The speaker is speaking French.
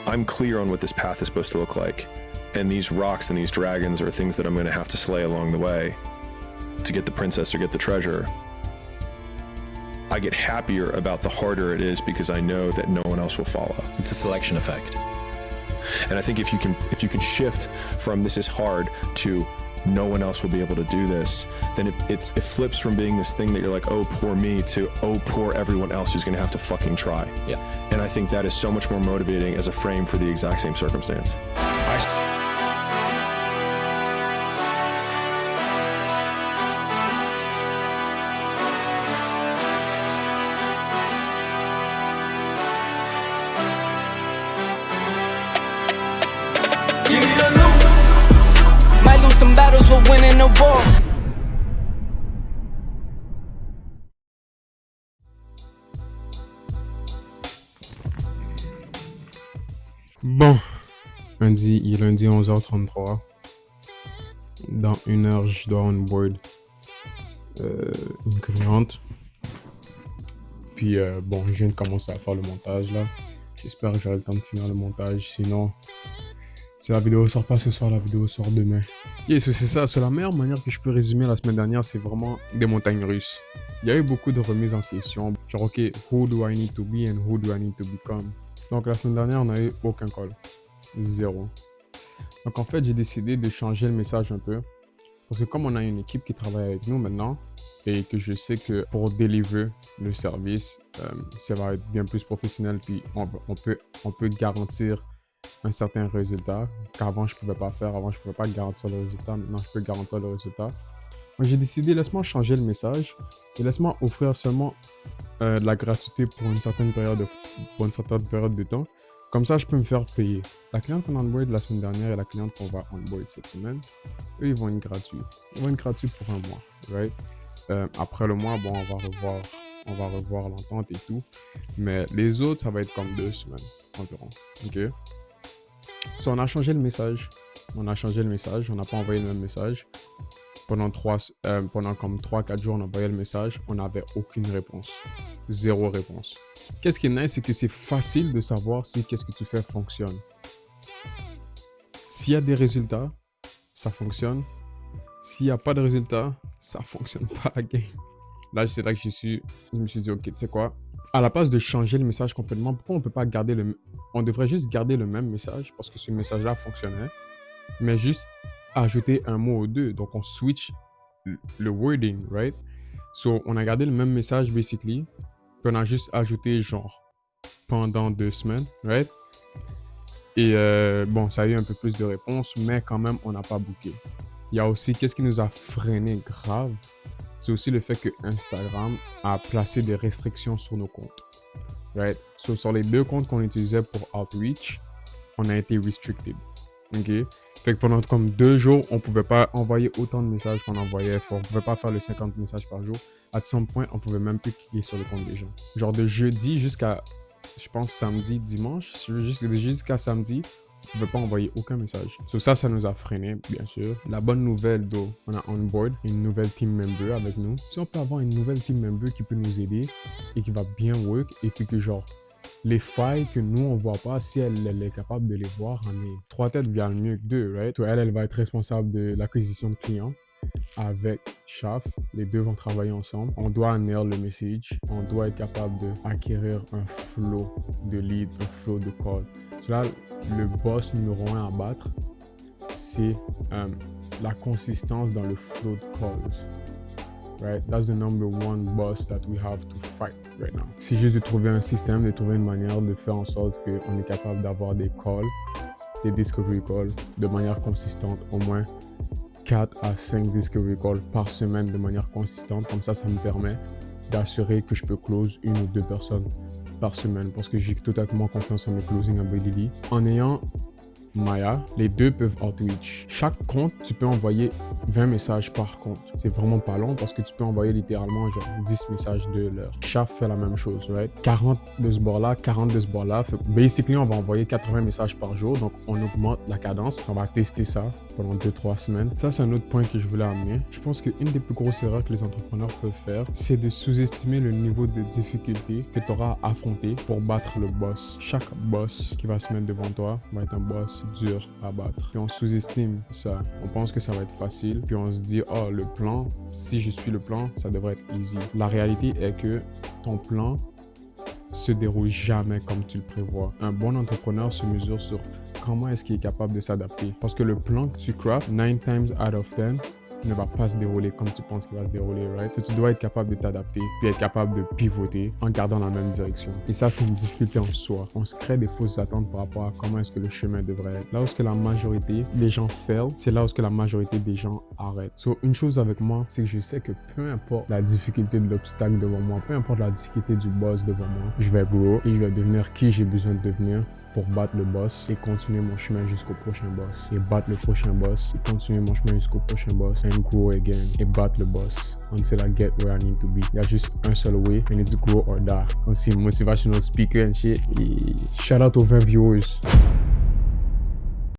I'm clear on what this path is supposed to look like. And these rocks and these dragons are things that I'm going to have to slay along the way to get the princess or get the treasure. I get happier about the harder it is because I know that no one else will follow. It's a selection effect. And I think if you can shift from this is hard to no one else will be able to do this, then it flips from being this thing that you're like, oh, poor me, to oh, poor everyone else who's going to have to fucking try. Yeah. And I think that is so much more motivating as a frame for the exact same circumstance. Give me the loot. Might lose some battles, but winning the war. Bon, il est lundi 11h33. Dans 1 heure, je dois onboard une cliente. Puis bon, je viens de commencer à faire le montage là. J'espère que j'aurai le temps de finir le montage. Sinon, si la vidéo sort pas ce soir, la vidéo sort demain. Et c'est ça, c'est la meilleure manière que je peux résumer la semaine dernière, c'est vraiment des montagnes russes. Il y a eu beaucoup de remises en question. Genre, ok, who do I need to be and who do I need to become? Donc la semaine dernière, on n'a eu aucun call. 0. Donc en fait, j'ai décidé de changer le message un peu. Parce que comme on a une équipe qui travaille avec nous maintenant, et que je sais que pour deliver le service, ça va être bien plus professionnel, puis on peut garantir un certain résultat qu'avant je pouvais pas faire. Avant je pouvais pas garantir le résultat, maintenant je peux garantir le résultat. Donc j'ai décidé, laisse-moi changer le message et laisse-moi offrir seulement de la gratuité pour une certaine période de temps. Comme ça, je peux me faire payer. La cliente qu'on a onboard la semaine dernière et la cliente qu'on va onboard cette semaine, eux, ils vont être gratuits. Ils vont être gratuits pour 1 mois, right? Après le mois, bon, on va revoir l'entente et tout. Mais les autres, ça va être comme 2 semaines environ, ok? So, on a changé le message. On n'a pas envoyé le même message. Pendant comme 3-4 jours, on envoyait le message. On n'avait aucune réponse. 0 réponse. Qu'est-ce qui est nice, c'est que c'est facile de savoir si qu'est-ce que tu fais fonctionne. S'il y a des résultats, ça fonctionne. S'il n'y a pas de résultats, ça fonctionne pas la game. Là, c'est là que je me suis dit, ok, tu sais quoi? À la place de changer le message complètement, pourquoi on peut pas garder on devrait juste garder le même message parce que ce message-là fonctionnait, mais juste ajouter un mot ou 2. Donc, on switch le wording, right? So, on a gardé le même message, basically, puis on a juste ajouté genre pendant 2 semaines, right? Et bon, ça a eu un peu plus de réponses, mais quand même, on n'a pas booké. Il y a aussi, qu'est-ce qui nous a freiné grave? C'est aussi le fait que Instagram a placé des restrictions sur nos comptes. Right? So, sur les 2 comptes qu'on utilisait pour Outreach, on a été restricted. Ok? Fait que pendant comme 2 jours, on ne pouvait pas envoyer autant de messages qu'on envoyait. On ne pouvait pas faire les 50 messages par jour. À some point, on ne pouvait même plus cliquer sur le compte des gens. Genre de jeudi jusqu'à, je pense, samedi, dimanche, jusqu'à samedi, on ne pouvait pas envoyer aucun message. So ça nous a freiné, bien sûr. La bonne nouvelle, on a on board une nouvelle team member avec nous. Si on peut avoir une nouvelle team member qui peut nous aider et qui va bien work, et puis que genre, les failles que nous, on voit pas, si elle est capable de les voir, on est 3 têtes bien mieux que 2, right? So elle va être responsable de l'acquisition de clients avec Shaf. Les 2 vont travailler ensemble. On doit nail le message. On doit être capable d'acquérir un flow de lead, un flow de call. So là, le boss numéro 1 à battre, c'est la consistance dans le flow de calls. Right? That's the number 1 boss that we have to fight right now. C'est juste de trouver un système, de trouver une manière de faire en sorte qu'on est capable d'avoir des calls, des discovery calls, de manière consistante, au moins 4 à 5 discovery calls par semaine de manière consistante. Comme ça me permet d'assurer que je peux close 1 ou 2 personnes par semaine parce que j'ai totalement confiance en mes closing ability. En ayant Maya, les deux peuvent outreach. Chaque compte, tu peux envoyer 20 messages par compte. C'est vraiment pas long parce que tu peux envoyer littéralement genre 10 messages de l'heure. Chat fait la même chose, right? 40 de ce bord-là, 40 de ce bord-là. Basically, on va envoyer 80 messages par jour, donc on augmente la cadence. On va tester ça pendant 2-3 semaines. Ça, c'est un autre point que je voulais amener. Je pense qu'une des plus grosses erreurs que les entrepreneurs peuvent faire, c'est de sous-estimer le niveau de difficulté que tu auras à affronter pour battre le boss. Chaque boss qui va se mettre devant toi va être un boss dur à battre. Puis on sous-estime ça. On pense que ça va être facile. Puis on se dit, oh, le plan, si je suis le plan, ça devrait être easy. La réalité est que ton plan se déroule jamais comme tu le prévois. Un bon entrepreneur se mesure sur comment est-ce qu'il est capable de s'adapter. Parce que le plan que tu crafts, 9 times out of 10, ne va pas se dérouler comme tu penses qu'il va se dérouler, right? So, tu dois être capable de t'adapter, puis être capable de pivoter en gardant la même direction. Et ça, c'est une difficulté en soi. On se crée des fausses attentes par rapport à comment est-ce que le chemin devrait être. Là où est-ce que la majorité des gens fail, c'est là où est-ce que la majorité des gens arrêtent. So, une chose avec moi, c'est que je sais que peu importe la difficulté de l'obstacle devant moi, peu importe la difficulté du boss devant moi, je vais grow et je vais devenir qui j'ai besoin de devenir pour battre le boss et continuer mon chemin jusqu'au prochain boss. Et battre le prochain boss et continuer mon chemin jusqu'au prochain boss. And grow again. Et battre le boss until I get where I need to be. Il y a juste un seul way and it's grow or die. Comme si motivational speaker and shit. Et shout out aux 20 viewers.